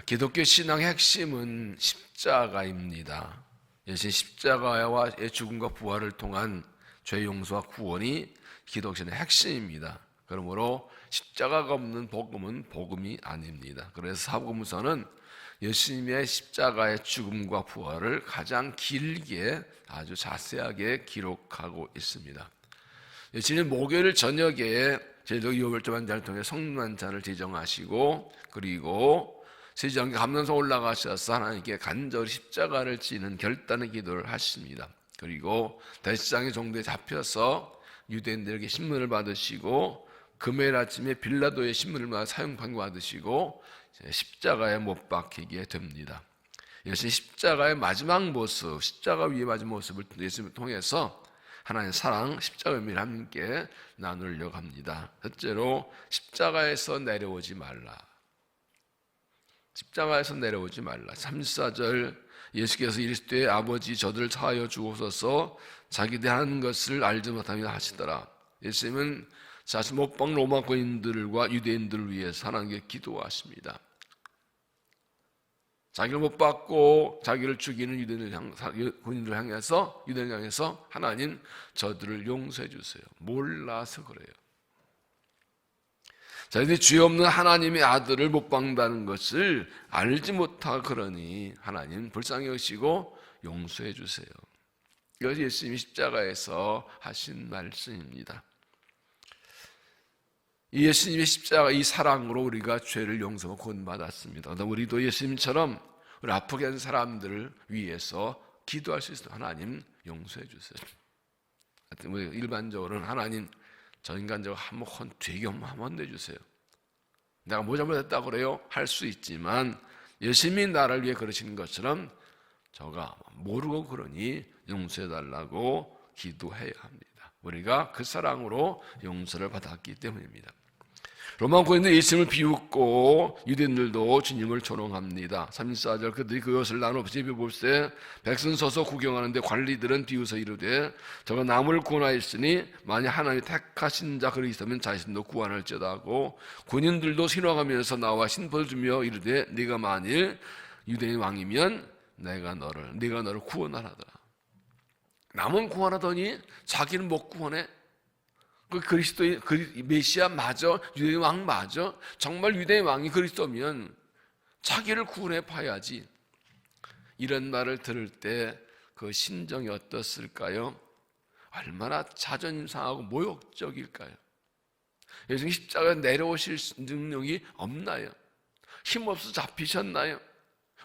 기독교 신앙의 핵심은 십자가입니다. 예수님 십자가와의 죽음과 부활을 통한 죄 용서와 구원이 기독교 신앙의 핵심입니다. 그러므로 십자가가 없는 복음은 복음이 아닙니다. 그래서 사복음서는 예수님의 십자가의 죽음과 부활을 가장 길게 아주 자세하게 기록하고 있습니다. 예수님 목요일 저녁에 제도 유월절반자를 통해 성만찬을 제정하시고 그리고 세지장기 감난소 올라가셔서 하나님께 간절히 십자가를 지는 결단의 기도를 하십니다. 그리고 대제사장의 종대에 잡혀서 유대인들에게 신문을 받으시고 금요일 아침에 빌라도의 신문을 사형 받으시고 십자가에 못 박히게 됩니다. 예수님 십자가의 마지막 모습, 십자가 위의 마지막 모습을 예수님을 통해서 하나님의 사랑, 십자가의 의미를 함께 나누려고 합니다. 첫째로 십자가에서 내려오지 말라. 십자가에서 내려오지 말라. 34절 예수께서 그리스도의 아버지 저들을 사하여 주옵소서 자기들 하는 것을 알지 못하며 하시더라. 예수님은 자신 못 박은 로마 군인들과 유대인들을 위해서 하나님께 기도하십니다. 자기를 못 박고 자기를 죽이는 군인들을 향해서 유대인을 향해서 하나님 저들을 용서해 주세요. 몰라서 그래요. 자기들이 죄 없는 하나님의 아들을 못 박는다는 것을 알지 못하고 그러니 하나님 불쌍히 여기시고 용서해 주세요. 이것이 예수님이 십자가에서 하신 말씀입니다. 이 예수님의 십자가 이 사랑으로 우리가 죄를 용서하고 구원받았습니다. 우리도 예수님처럼 우리 아프게 한 사람들을 위해서 기도할 수 있어요. 하나님 용서해 주세요. 일반적으로는 하나님 저 인간적으로 한번 되게 한번 내주세요. 내가 뭐 잘못했다고 그래요? 할 수 있지만 예수님이 나를 위해 그러시는 것처럼 저가 모르고 그러니 용서해달라고 기도해야 합니다. 우리가 그 사랑으로 용서를 받았기 때문입니다. 로마 군인들 예수님을 비웃고 유대인들도 주님을 조롱합니다. 34절 그들이 그것을 나눠 비벼볼세 백성 서서 구경하는데 관리들은 비웃어 이르되 저가 남을 구원하였으니 만약 하나님이 택하신 자 그리스도면 자신도 구원할지어다 하고 군인들도 신앙하면서 나와 신포를 주며 이르되 네가 만일 유대인 왕이면 내가 너를 구원하라더라. 남은 구원하더니 자기는 못 구원해. 그 그리스도의 메시아 맞아? 유대인 왕 맞아? 정말 유대인 왕이 그리스도면 자기를 구원해 봐야지. 이런 말을 들을 때 그 심정이 어떻을까요? 얼마나 자존심 상하고 모욕적일까요? 예수님 십자가에 내려오실 능력이 없나요? 힘없어 잡히셨나요?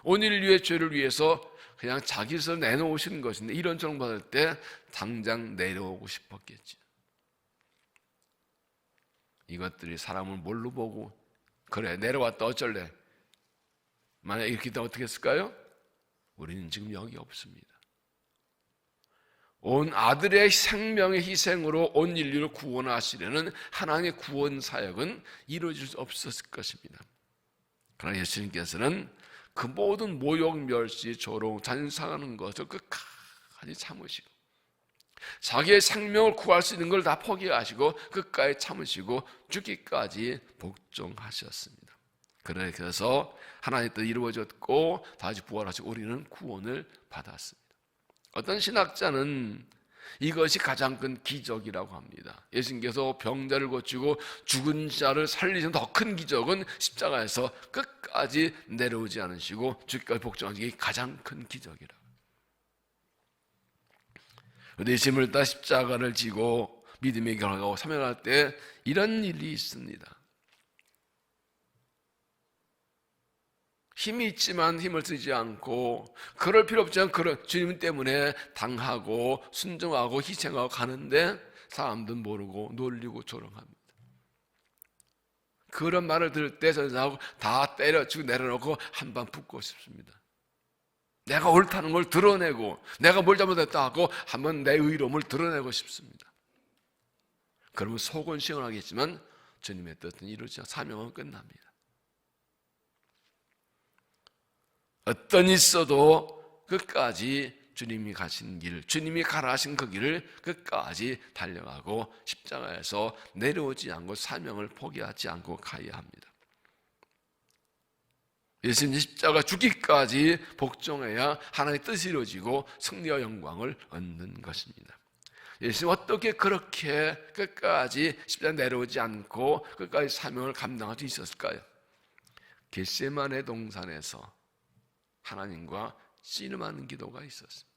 온 인류의 죄를 위해서 그냥 자기 스스로 내놓으시는 것인데 이런 조롱 받을 때 당장 내려오고 싶었겠지. 이것들이 사람을 뭘로 보고 그래 내려왔다 어쩔래? 만약 이렇게 되면 어떻게 했을까요? 우리는 지금 여기 없습니다. 온 아들의 생명의 희생으로 온 인류를 구원하시려는 하나님의 구원 사역은 이루어질 수 없었을 것입니다. 그러나 예수님께서는 그 모든 모욕, 멸시, 조롱, 잔상하는 것을 끝까지 참으시고 자기의 생명을 구할 수 있는 걸 다 포기하시고 끝까지 참으시고 죽기까지 복종하셨습니다. 그래서 하나님의 뜻이 이루어졌고 다시 부활하시고 우리는 구원을 받았습니다. 어떤 신학자는 이것이 가장 큰 기적이라고 합니다. 예수님께서 병자를 고치고 죽은 자를 살리신 더 큰 기적은 십자가에서 끝까지 내려오지 않으시고 죽기까지 복종하신 게 가장 큰 기적이라고. 예수님을 따라 십자가를 지고 믿음의 결과하고 사명할 때 이런 일이 있습니다. 힘이 있지만 힘을 쓰지 않고 그럴 필요 없지만 주님 때문에 당하고 순종하고 희생하고 가는데 사람들 모르고 놀리고 조롱합니다. 그런 말을 들을 때 저는 다 때려치고 내려놓고 한 방 붙고 싶습니다. 내가 옳다는 걸 드러내고 내가 뭘 잘못했다 하고 한번 내 의로움을 드러내고 싶습니다. 그러면 속은 시원하겠지만 주님의 뜻은 이루어지지 않고 사명은 끝납니다. 어떤 일 있어도 끝까지 주님이 가신 길, 주님이 가라 하신 그 길을 끝까지 달려가고 십자가에서 내려오지 않고 사명을 포기하지 않고 가야 합니다. 예수님 십자가 죽기까지 복종해야 하나님의 뜻이 이루어지고 승리와 영광을 얻는 것입니다. 예수님 어떻게 그렇게 끝까지 십자가 내려오지 않고 끝까지 사명을 감당할 수 있었을까요? 겟세마네 동산에서 하나님과 씨름하는 기도가 있었습니다.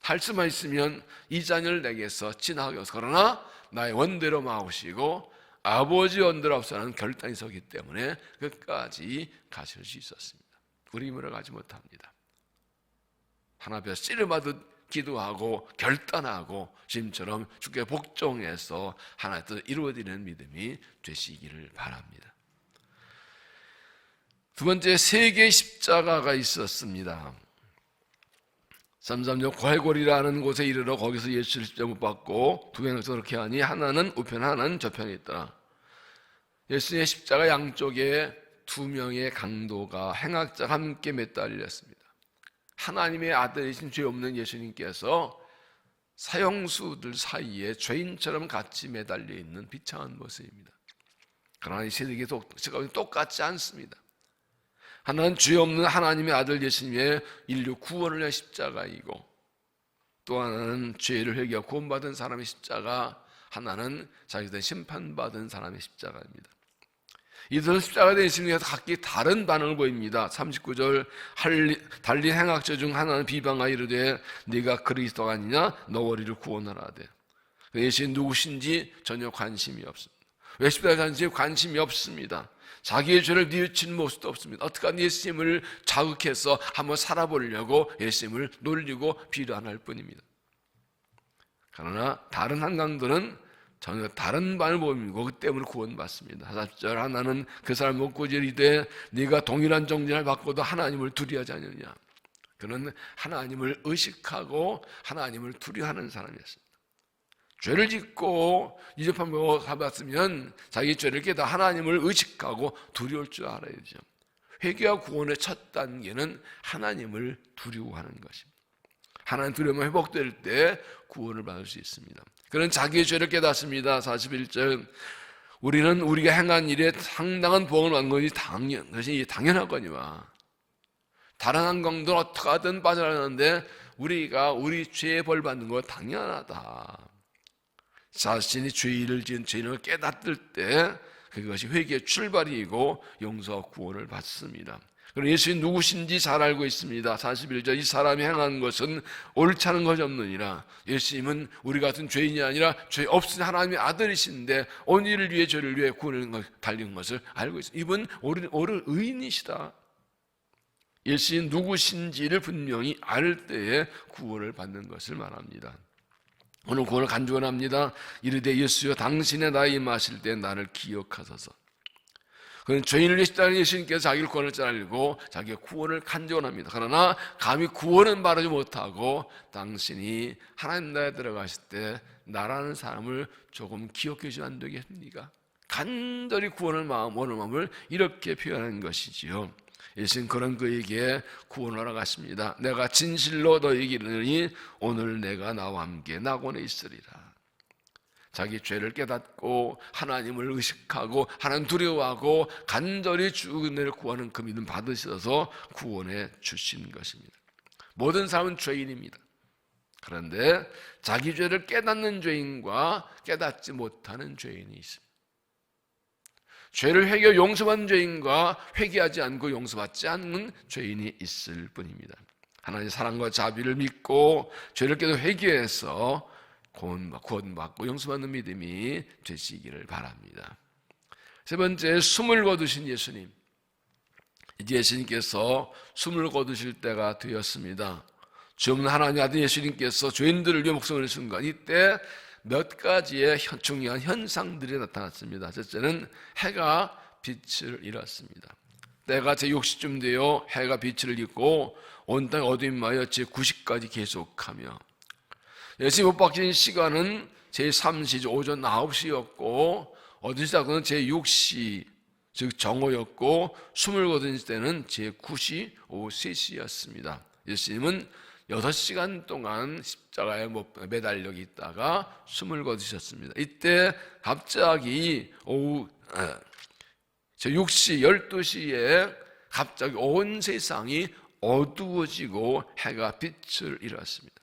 할 수만 있으면 이 자녀를 내게서 지나가게 하소서. 그러나 나의 원대로 마옵시고 아버지 원대로 없어라는 결단이 서기 때문에 끝까지 가실 수 있었습니다. 우리 힘으로 가지 못합니다. 하나 앞에 씨름하듯 기도하고 결단하고 지금처럼 주께 복종해서 하나의 뜻을 이루어지는 믿음이 되시기를 바랍니다. 두 번째, 세 개의 십자가가 있었습니다. 33절 고해골이라는 곳에 이르러 거기서 예수를 십자가 못 박고 두 명에서 그렇게 하니 하나는 우편 하나는 저편에 있더라. 예수님의 십자가 양쪽에 두 명의 강도가 행악자가 함께 매달렸습니다. 하나님의 아들이신 죄 없는 예수님께서 사형수들 사이에 죄인처럼 같이 매달려 있는 비참한 모습입니다. 그러나 이 세대의 시각은 똑같지 않습니다. 하나는 죄 없는 하나님의 아들 예수님의 인류 구원을 위한 십자가이고, 또 하나는 죄를 회개하고 구원받은 사람의 십자가, 하나는 자기들 심판받은 사람의 십자가입니다. 이들은 십자가에 대한 예수님께서 각기 다른 반응을 보입니다. 39절 달리 행악자 중 하나는 비방하여 이르되 네가 그리스도가 아니냐 너 우리를 구원하라 하되, 예수님 누구신지 전혀 관심이 없습니다. 왜 십자가에 관심이 없습니다. 자기의 죄를 뉘우치는 모습도 없습니다. 어떻게 예수님을 자극해서 한번 살아보려고 예수님을 놀리고 비난할 뿐입니다. 그러나 다른 한강들은 전혀 다른 반을 보이고 그 때문에 구원받습니다. 40절 하나는 그 사람 목구지를 이르되 네가 동일한 정죄를 받고도 하나님을 두려워하지 않느냐. 그는 하나님을 의식하고 하나님을 두려워하는 사람이었습니다. 죄를 짓고 이접함을 받았으면 자기 죄를 깨닫아 하나님을 의식하고 두려울 줄 알아야죠. 회개와 구원의 첫 단계는 하나님을 두려워하는 것입니다. 하나님 두려움이 회복될 때 구원을 받을 수 있습니다. 그는 자기의 죄를 깨닫습니다. 41절 우리는 우리가 행한 일에 상당한 보응을 받는 것이 당연하거니와 다른 한강도 어떻게 하든 빠져나가는데 우리가 우리 죄의 벌 받는 거 당연하다. 자신이 죄를 지은 죄인을 깨닫을 때 그것이 회개의 출발이고 용서와 구원을 받습니다. 그리고 예수님 누구신지 잘 알고 있습니다. 41절 이 사람이 행한 것은 옳지 않은 것이 없느니라. 예수님은 우리 같은 죄인이 아니라 죄 없으신 하나님의 아들이신데 온 일을 위해 죄를 위해 구원을 달린 것을 알고 있습니다. 이분 옳은 의인이시다. 예수님 누구신지를 분명히 알 때에 구원을 받는 것을 말합니다. 오늘 구원을 간구합니다. 이르되 예수여 당신의 나이 마실 때 나를 기억하소서. 그는 죄인을 위해 십자가에 예수님께서 자기를 구원할 줄 알고 자기의 구원을 간구합니다. 그러나 감히 구원은 바라지 못하고 당신이 하나님 나라에 들어가실 때 나라는 사람을 조금 기억해 주시면 안 되겠습니까? 간절히 구원을 원하는 마음을 이렇게 표현한 것이지요. 예수님 그런 그에게 구원하러 가십니다. 내가 진실로 너에게 이르노니 오늘 내가 나와 함께 낙원에 있으리라. 자기 죄를 깨닫고 하나님을 의식하고 하나님 두려워하고 간절히 주님을 구하는 그 믿음 받으셔서 구원해 주신 것입니다. 모든 사람은 죄인입니다. 그런데 자기 죄를 깨닫는 죄인과 깨닫지 못하는 죄인이 있습니다. 죄를 회개 용서받는 죄인과 회개하지 않고 용서받지 않는 죄인이 있을 뿐입니다. 하나님의 사랑과 자비를 믿고 죄를 깨닫고 회개해서 구원받고 용서받는 믿음이 되시기를 바랍니다. 세 번째, 숨을 거두신 예수님. 이제 예수님께서 숨을 거두실 때가 되었습니다. 죄 없는 하나님 아들 예수님께서 죄인들을 위해 목숨을 내신 순간 이때 몇 가지의 중요한 현상들이 나타났습니다. 첫째는 해가 빛을 잃었습니다. 때가 제60쯤 되어 해가 빛을 잃고 온 땅이 어두움하여 제90까지 계속하며 예수님 못 박힌 시간은 제3시 오전 9시였고 어두시작은 제6시 즉 정오였고 숨을 거둔 때는 제9시 오후 3시였습니다. 예수님은 6시간 동안 십자가에 매달려 있다가 숨을 거두셨습니다. 이때 갑자기 오후 저 6시, 12시에 갑자기 온 세상이 어두워지고 해가 빛을 잃었습니다.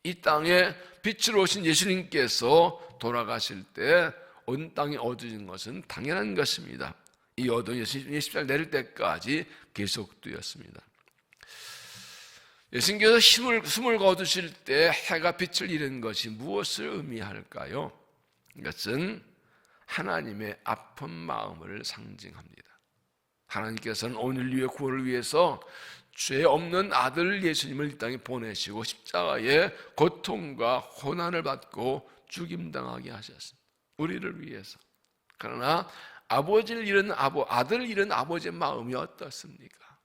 이 땅에 빛을 오신 예수님께서 돌아가실 때 온 땅이 어두워진 것은 당연한 것입니다. 이 어두운 예수님의 십자가 내릴 때까지 계속되었습니다. 예수님께서 숨을 거두실 때 해가 빛을 잃은 것이 무엇을 의미할까요? 이것은 하나님의 아픈 마음을 상징합니다. 하나님께서는 오늘 위해 구원을 위해서 죄 없는 아들 예수님을 이 땅에 보내시고 십자가의 고통과 고난을 받고 죽임당하게 하셨습니다. 우리를 위해서. 그러나 아버지를 잃은 아들을 잃은 아버지의 마음이 어떻습니까?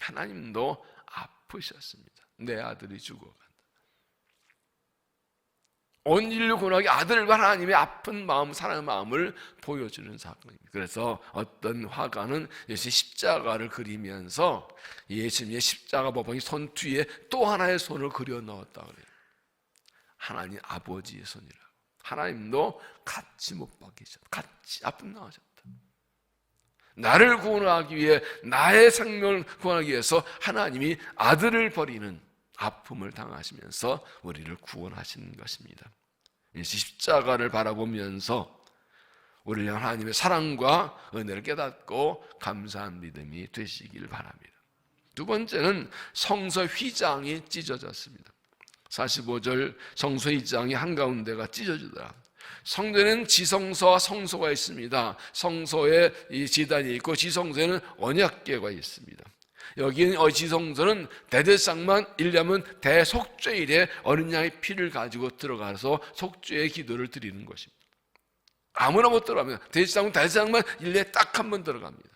하나님도 아프셨습니다. 내 아들이 죽어간다. 온 인류 구원하기 아들과 하나님의 아픈 마음, 사랑의 마음을 보여주는 사건입니다. 그래서 어떤 화가는 예수의 십자가를 그리면서 예수님의 십자가 모방이 손 뒤에 또 하나의 손을 그려 넣었다 그래요. 하나님 아버지의 손이라고. 하나님도 같이 못 박히셨다. 같이 아픈 나오셨다. 나를 구원하기 위해, 나의 생명을 구원하기 위해서 하나님이 아들을 버리는 아픔을 당하시면서 우리를 구원하시는 것입니다. 십자가를 바라보면서 우리는 하나님의 사랑과 은혜를 깨닫고 감사한 믿음이 되시길 바랍니다. 두 번째는 성서 휘장이 찢어졌습니다. 45절 성서 휘장이 한가운데가 찢어지더라. 성전에는 지성소와 성소가 있습니다. 성소에 이 지단이 있고 지성소에는 언약궤가 있습니다. 여기는 지성소는 대대상만 1년 대속죄일에 어린 양의 피를 가지고 들어가서 속죄의 기도를 드리는 것입니다. 아무나 못 들어갑니다. 대대상만 1년에 딱 한 번 들어갑니다.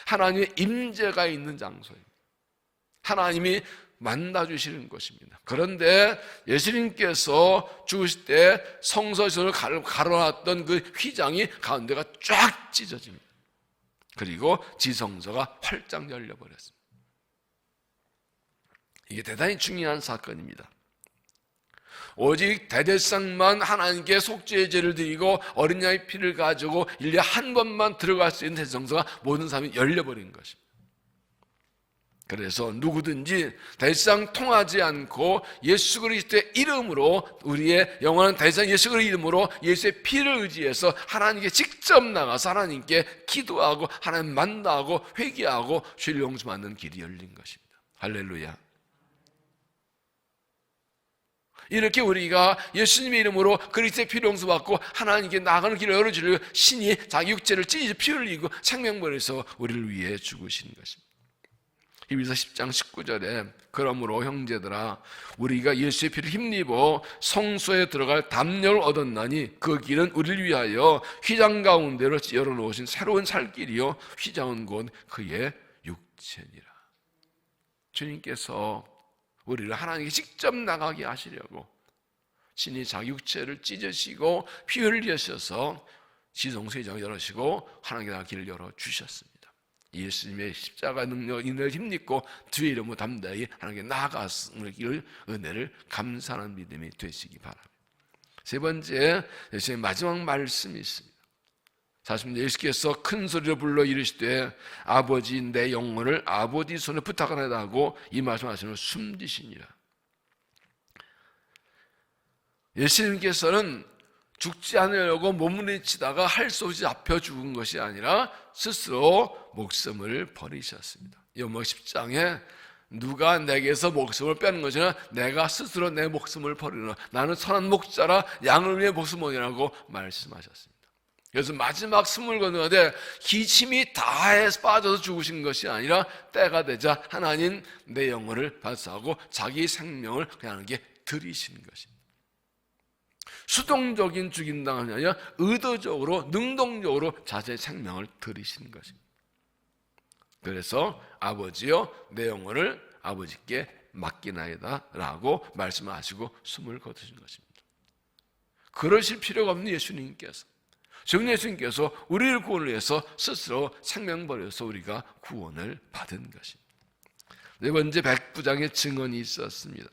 하나님의 임재가 있는 장소입니다. 하나님이 만나주시는 것입니다. 그런데 예수님께서 죽으실 때 성소에서 가로놨던 그 휘장이 가운데가 쫙 찢어집니다. 그리고 지성소가 활짝 열려버렸습니다. 이게 대단히 중요한 사건입니다. 오직 대대상만 하나님께 속죄의 죄를 드리고 어린 양의 피를 가지고 1년에 한 번만 들어갈 수 있는 대성소가 모든 사람이 열려버린 것입니다. 그래서 누구든지 대상 통하지 않고 예수 그리스도의 이름으로, 우리의 영원한 대상 예수 그리스도의 이름으로 예수의 피를 의지해서 하나님께 직접 나가서 하나님께 기도하고 하나님 만나고 회개하고 죄를 용서받는 길이 열린 것입니다. 할렐루야. 이렇게 우리가 예수님의 이름으로 그리스도의 피를 용서받고 하나님께 나가는 길을 열어주려고 신이 자기 육체를 찢어 피 흘리고 생명벌에서 우리를 위해 죽으신 것입니다. 히브리서 10장 19절에 그러므로 형제들아 우리가 예수의 피를 힘입어 성소에 들어갈 담력을 얻었나니 그 길은 우리를 위하여 휘장 가운데로 열어놓으신 새로운 살 길이요 휘장은 곧 그의 육체니라. 주님께서 우리를 하나님께 직접 나가게 하시려고 신이 자기 육체를 찢으시고 피 흘리셔서 지성소장을 열으시고 하나님께 나갈 길을 열어주셨습니다. 예수님의 십자가 능력, 인을 힘입고 주의 이름으로 담대히 하나님께 나아가는 은혜를 감사하는 믿음이 되시기 바랍니다. 세 번째, 예수님의 마지막 말씀이 있습니다. 40절 예수께서 큰 소리로 불러 이르시되 아버지 내 영혼을 아버지 손에 부탁하나이다 하고 이 말씀하시면 숨지시니라. 예수님께서는 죽지 않으려고 몸부림치다가 할 수 없이 잡혀 죽은 것이 아니라 스스로 목숨을 버리셨습니다. 요모 10장에 누가 내게서 목숨을 빼는 것이나 내가 스스로 내 목숨을 버리노라. 나는 선한 목자라 양을 위해 목숨을 버리라고 말씀하셨습니다. 그래서 마지막 숨을 거두는데 기침이 다해서 빠져서 죽으신 것이 아니라 때가 되자 하나님 내 영혼을 발사하고 자기 생명을 그냥에게 드리신 것입니다. 수동적인 죽임당함이 아니라 의도적으로 능동적으로 자신의 생명을 드리신 것입니다. 그래서 아버지여 내 영혼을 아버지께 맡기나이다 라고 말씀하시고 숨을 거두신 것입니다. 그러실 필요가 없는 예수님께서, 즉 예수님께서 우리를 구원을 위해서 스스로 생명 버려서 우리가 구원을 받은 것입니다. 네 번째, 백부장의 증언이 있었습니다.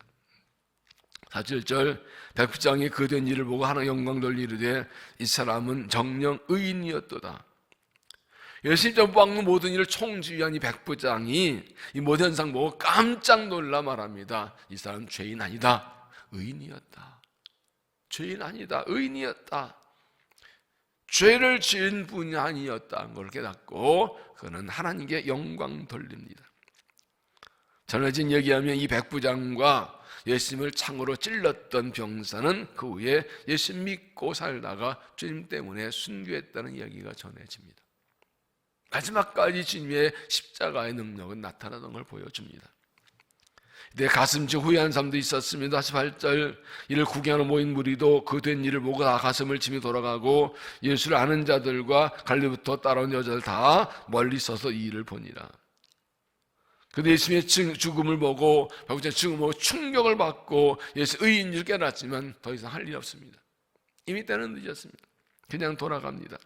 47절 백부장이 그 된 일을 보고 하나님 영광 돌리되 이 사람은 정령 의인이었도다. 열심히 쫓아먹는 모든 일을 총지휘한 이 백부장이 이 모든 현상 보고 깜짝 놀라 말합니다. 이 사람 죄인 아니다, 의인이었다. 죄인 아니다, 의인이었다. 죄를 지은 분이 아니었다는 걸 깨닫고 그는 하나님께 영광 돌립니다. 전해진 얘기하면 이 백부장과 예수님을 창으로 찔렀던 병사는 그 후에 예수님 믿고 살다가 주님 때문에 순교했다는 이야기가 전해집니다. 마지막까지 주님의 십자가의 능력은 나타나는 걸 보여줍니다. 내 가슴치 후회한 사람도 있었습니다. 18절, 이를 구경하러 모인 무리도 그 된 일을 보고 다 가슴을 치며 돌아가고 예수를 아는 자들과 갈릴리부터 따라온 여자들 다 멀리 서서 이 일을 보니라. 그런데 예수님의 죽음을 보고 백부장의 죽음을 보고 충격을 받고 예수 의인인 줄 깨닫지만 더 이상 할 일이 없습니다. 이미 때는 늦었습니다. 그냥 돌아갑니다.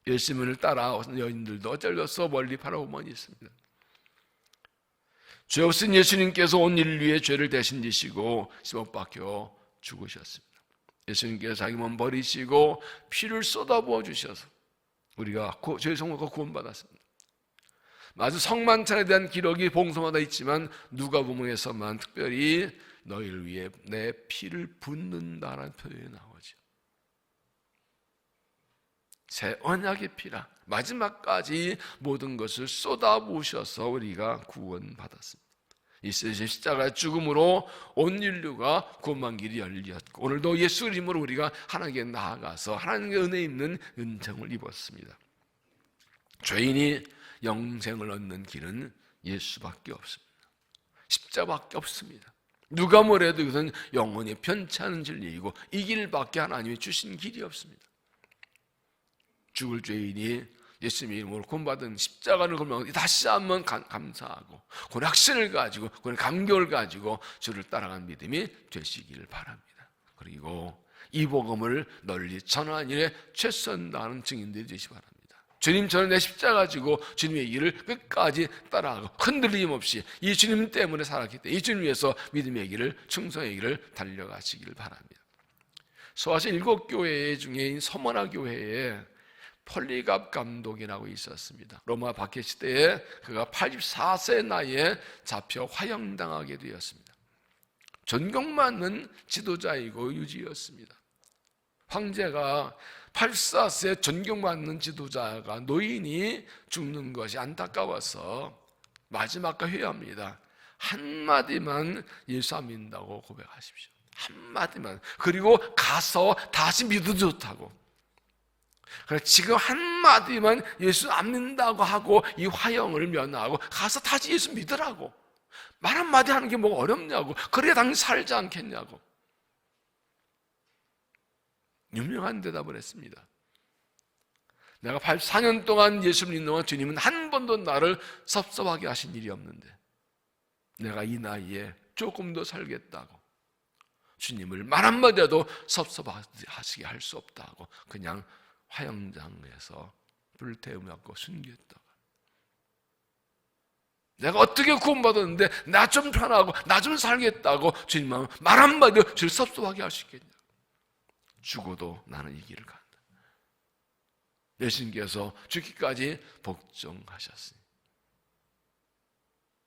예수님을 따라온 여인들도 어쩔 수 없어 멀리 바라보고만 있습니다. 죄 없은 예수님께서 온 인류의 죄를 대신 지시고 못 박혀 죽으셨습니다. 예수님께서 자기 몸 버리시고 피를 쏟아부어 주셔서 우리가 죄의 성모가 구원받았습니다. 아주 성만찬에 대한 기록이 봉송마다 있지만 누가복음에서만 특별히 너희를 위해 내 피를 붓는다라는 표현이 나오죠. 새 언약의 피라, 마지막까지 모든 것을 쏟아부으셔서 우리가 구원받았습니다. 이 십자가의 죽음으로 온 인류가 구원받는 길이 열렸고 오늘도 예수 이름으로 우리가 하나님께 나아가서 하나님의 은혜 있는 은총을 입었습니다. 죄인이 영생을 얻는 길은 예수밖에 없습니다. 십자가밖에 없습니다. 누가 뭐래도 이것은 영원히 편치 않은 진리이고 이 길밖에 하나님이 주신 길이 없습니다. 죽을 죄인이 예수님의 이름으로 구원받은 십자가를 걸면 다시 한번 감사하고 그런 확신을 가지고 그런 감격을 가지고 주를 따라가는 믿음이 되시기를 바랍니다. 그리고 이 복음을 널리 전하는 일에 최선 다하는 증인들이 되시기 바랍니다. 주님처럼 내 십자가 가지고 주님의 길을 끝까지 따라가고 흔들림 없이 이 주님 때문에 살았기 때문에 이 주님 위해서 믿음의 길을 충성의 길을 달려가시기를 바랍니다. 소아시아 7교회 중에 서머나 교회에 폴리갑 감독이라고 있었습니다. 로마 박해 시대에 그가 84세 나이에 잡혀 화형당하게 되었습니다. 존경받는 지도자이고 유지였습니다. 황제가 84세 존경받는 지도자가 노인이 죽는 것이 안타까워서 마지막까 회합니다. 한마디만 예수 안 믿는다고 고백하십시오. 한마디만. 그리고 가서 다시 믿어도 좋다고. 그래서 지금 한마디만 예수 안 믿는다고 하고 이 화형을 면하고 가서 다시 예수 믿으라고. 말 한마디 하는 게 뭐가 어렵냐고. 그래야 당연히 살지 않겠냐고. 유명한 대답을 했습니다. 내가 84년 동안 예수를 믿는 동안 주님은 한 번도 나를 섭섭하게 하신 일이 없는데 내가 이 나이에 조금 더 살겠다고 주님을 말 한마디라도 섭섭하시게 할 수 없다고 그냥 화형장에서 불태우고 순교했다고. 내가 어떻게 구원받았는데 나 좀 편하고 나 좀 살겠다고 주님은 말 한마디로 주를 섭섭하게 할 수 있겠냐. 죽어도 나는 이 길을 간다. 예수님께서 죽기까지 복종하셨으니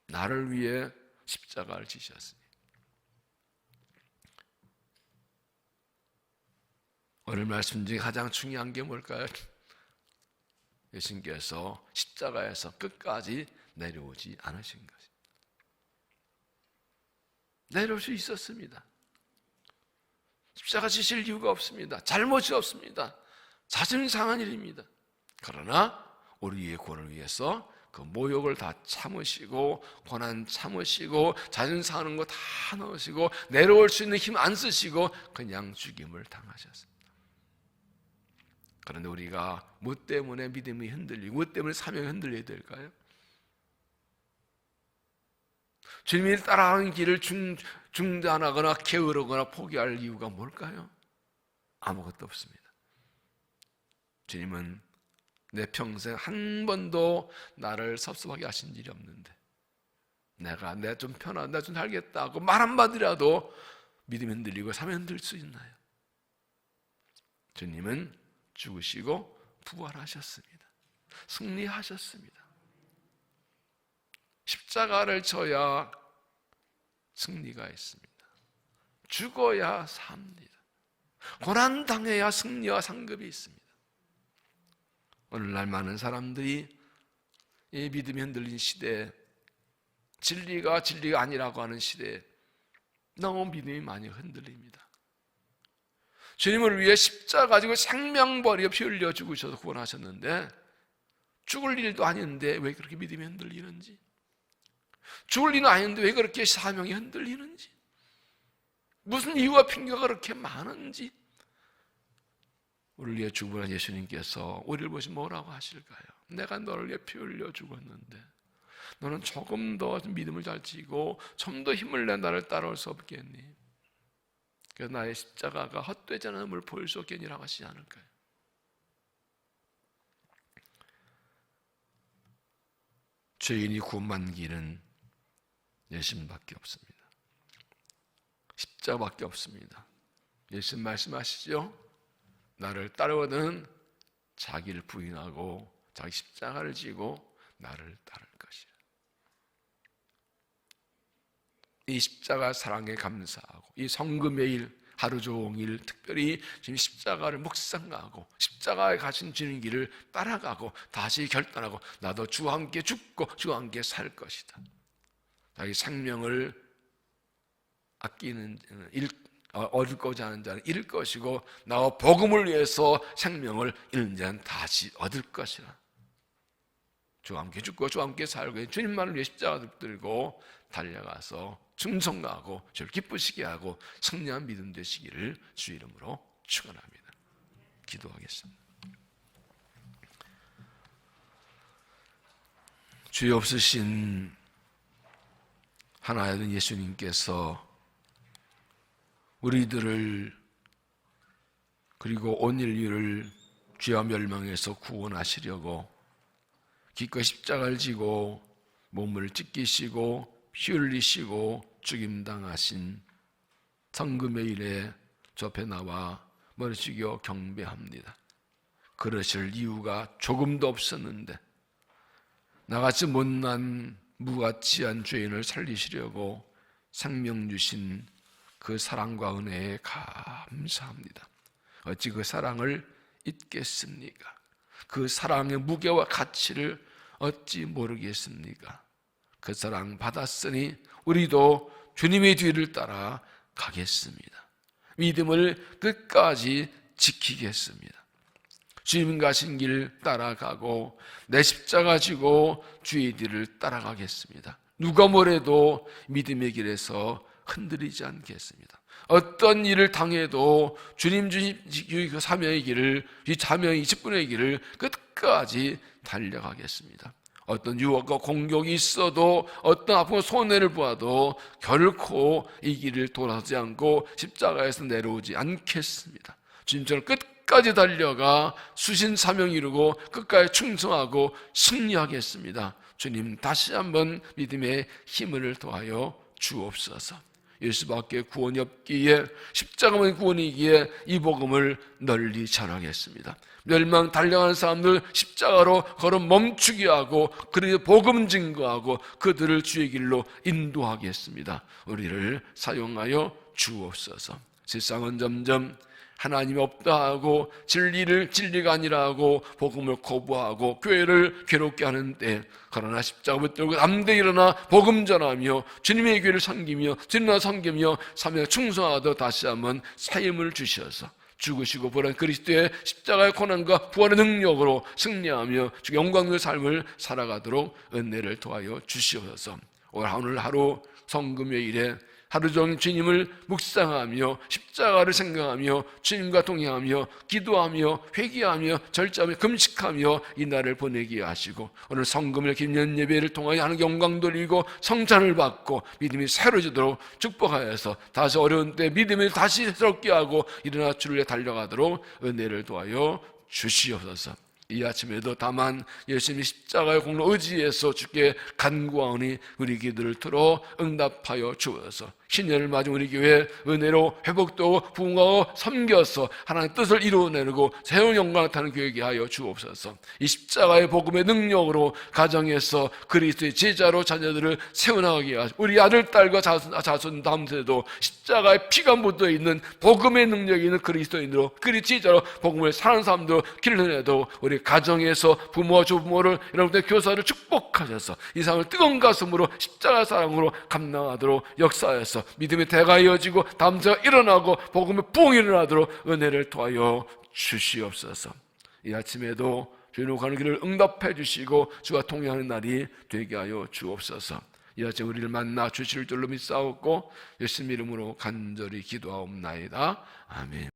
나를 위해 십자가를 지셨으니 오늘 말씀 중에 가장 중요한 게 뭘까요? 예수님께서 십자가에서 끝까지 내려오지 않으신 것입니다. 내려올 수 있었습니다. 십자가 지실 이유가 없습니다. 잘못이 없습니다. 자존심 상한 일입니다. 그러나 우리의 구원을 위해서 그 모욕을 다 참으시고 고난 참으시고 자존심 상하는 거 다 넣으시고 내려올 수 있는 힘 안 쓰시고 그냥 죽임을 당하셨습니다. 그런데 우리가 뭐 때문에 믿음이 흔들리고 뭐 때문에 사명이 흔들려야 될까요? 주님이 따라가는 길을 중단하거나 게으르거나 포기할 이유가 뭘까요? 아무것도 없습니다. 주님은 내 평생 한 번도 나를 섭섭하게 하신 일이 없는데 내가 좀 편하다, 내가 좀 살겠다고 말 한마디라도 믿음이 흔들리고 사명이 흔들릴 수 있나요? 주님은 죽으시고 부활하셨습니다. 승리하셨습니다. 십자가를 져야 승리가 있습니다. 죽어야 삽니다. 고난당해야 승리와 상급이 있습니다. 오늘날 많은 사람들이 이 믿음이 흔들린 시대에, 진리가 아니라고 하는 시대에 너무 믿음이 많이 흔들립니다. 주님을 위해 십자가 가지고 생명 버려 피 흘려 죽으셔서 구원하셨는데 죽을 일도 아닌데 왜 그렇게 믿음이 흔들리는지, 죽을 일은 아닌데 왜 그렇게 사명이 흔들리는지, 무슨 이유와 핑계가 그렇게 많은지, 우리를 위해 죽으신 예수님께서 우리를 보시면 뭐라고 하실까요? 내가 너를 위해 피 흘려 죽었는데 너는 조금 더 믿음을 잘 지고 좀 더 힘을 내 나를 따라올 수 없겠니? 그래서 나의 십자가가 헛되지 않음을 보일 수 없겠니라고 하시지 않을까요? 죄인이 구원받는 길은 예수님밖에 없습니다. 십자가밖에 없습니다. 예수님 말씀하시죠? 나를 따르거든 자기를 부인하고 자기 십자가를 지고 나를 따를 것이라. 이 십자가 사랑에 감사하고 이 성금의 하루 종일 특별히 지금 십자가를 묵상하고 십자가에 가신 주님 길을 따라가고 다시 결단하고 나도 주와 함께 죽고 주와 함께 살 것이다. 자기 생명을 아끼는 얻고자 하는 자는 잃을 것이고 나와 복음을 위해서 생명을 잃는 자는 다시 얻을 것이라. 주와 함께 죽고 주와 함께 살고 주님만을 위해 십자가 들고 달려가서 충성하고 주를 기쁘시게 하고 승리한 믿음 되시기를 주 이름으로 축원합니다. 기도하겠습니다. 주의 없으신 하나의 된 예수님께서 우리들을 그리고 온 인류를 죄와 멸망에서 구원하시려고 기꺼이 십자가를 지고 몸을 찢기시고 피 흘리시고 죽임당하신 성금의 일에 저 앞에 나와 머리 숙여 경배합니다. 그러실 이유가 조금도 없었는데 나같이 못난 무가치한 죄인을 살리시려고 생명 주신 그 사랑과 은혜에 감사합니다. 어찌 그 사랑을 잊겠습니까? 그 사랑의 무게와 가치를 어찌 모르겠습니까? 그 사랑 받았으니 우리도 주님의 뒤를 따라 가겠습니다. 믿음을 끝까지 지키겠습니다. 주님 가신 길 따라가고 내 십자가 지고 주의 뒤를 따라가겠습니다. 누가 뭐래도 믿음의 길에서 흔들리지 않겠습니다. 어떤 일을 당해도 주님 그 사명의 길을, 이 자명의 직분의 길을 끝까지 달려가겠습니다. 어떤 유혹과 공격이 있어도 어떤 아픔과 손해를 보아도 결코 이 길을 돌아서지 않고 십자가에서 내려오지 않겠습니다. 주님처럼 끝까지 달려가 수신 사명 이루고 끝까지 충성하고 승리하겠습니다. 주님 다시 한번 믿음의 힘을 더하여 주옵소서. 예수밖에 구원이 없기에 십자가만 구원이기에 이 복음을 널리 전하겠습니다. 멸망 달려가는 사람들 십자가로 걸어 멈추게 하고 그리고 복음 증거하고 그들을 주의 길로 인도하겠습니다. 우리를 사용하여 주옵소서. 세상은 점점 하나님이 없다 하고 진리가 아니라 하고 복음을 거부하고 교회를 괴롭게 하는데, 그러나 십자가 붙들고 담대히 일어나 복음 전하며 주님의 교회를 섬기며 주님을 섬기며 사명에 충성하도록 다시 한번 사임을 주셔서 죽으시고 부활한 그리스도의 십자가의 고난과 부활의 능력으로 승리하며 영광의 삶을 살아가도록 은혜를 도하여 주시옵소서. 오늘 하루 성금요일에 하루 종일 주님을 묵상하며 십자가를 생각하며 주님과 동행하며 기도하며 회개하며 절제하며 금식하며 이 날을 보내게 하시고 오늘 성금일 김년 예배를 통하여 하는 영광 돌리고 성찬을 받고 믿음이 새로워지도록 축복하여서 다시 어려운 때 믿음을 다시 새롭게 하고 일어나 주를 위해 달려가도록 은혜를 도하여 주시옵소서. 이 아침에도 다만 예수님이 십자가의 공로 의지해서 주께 간구하오니 우리 기도를 들어 응답하여 주어서 신년을 맞은 우리 교회 은혜로 회복되고 부흥하고 섬겨서 하나님의 뜻을 이루어내고 새로운 영광을 타는 교회게 하여 주옵소서. 이 십자가의 복음의 능력으로 가정에서 그리스도의 제자로 자녀들을 세워나가게 하시고 우리 아들, 딸과 자손 다음 세대도 십자가의 피가 묻어있는 복음의 능력이 있는 그리스도인으로 그리스도의 제자로 복음을 사는 사람들로 길러내도 우리 가정에서 부모와 조부모를 여러분들의 교사를 축복하셔서 이 삶을 뜨거운 가슴으로 십자가 사랑으로 감당하도록 역사하여서 믿음의 대가 이어지고 다음 세가 일어나고 복음의 부흥이 일어나도록 은혜를 도하여 주시옵소서. 이 아침에도 주님 가는 길을 응답해 주시고 주와 통행하는 날이 되게 하여 주옵소서. 이 아침 우리를 만나 주실 줄로 믿사옵고 예수님 이름으로 간절히 기도하옵나이다. 아멘.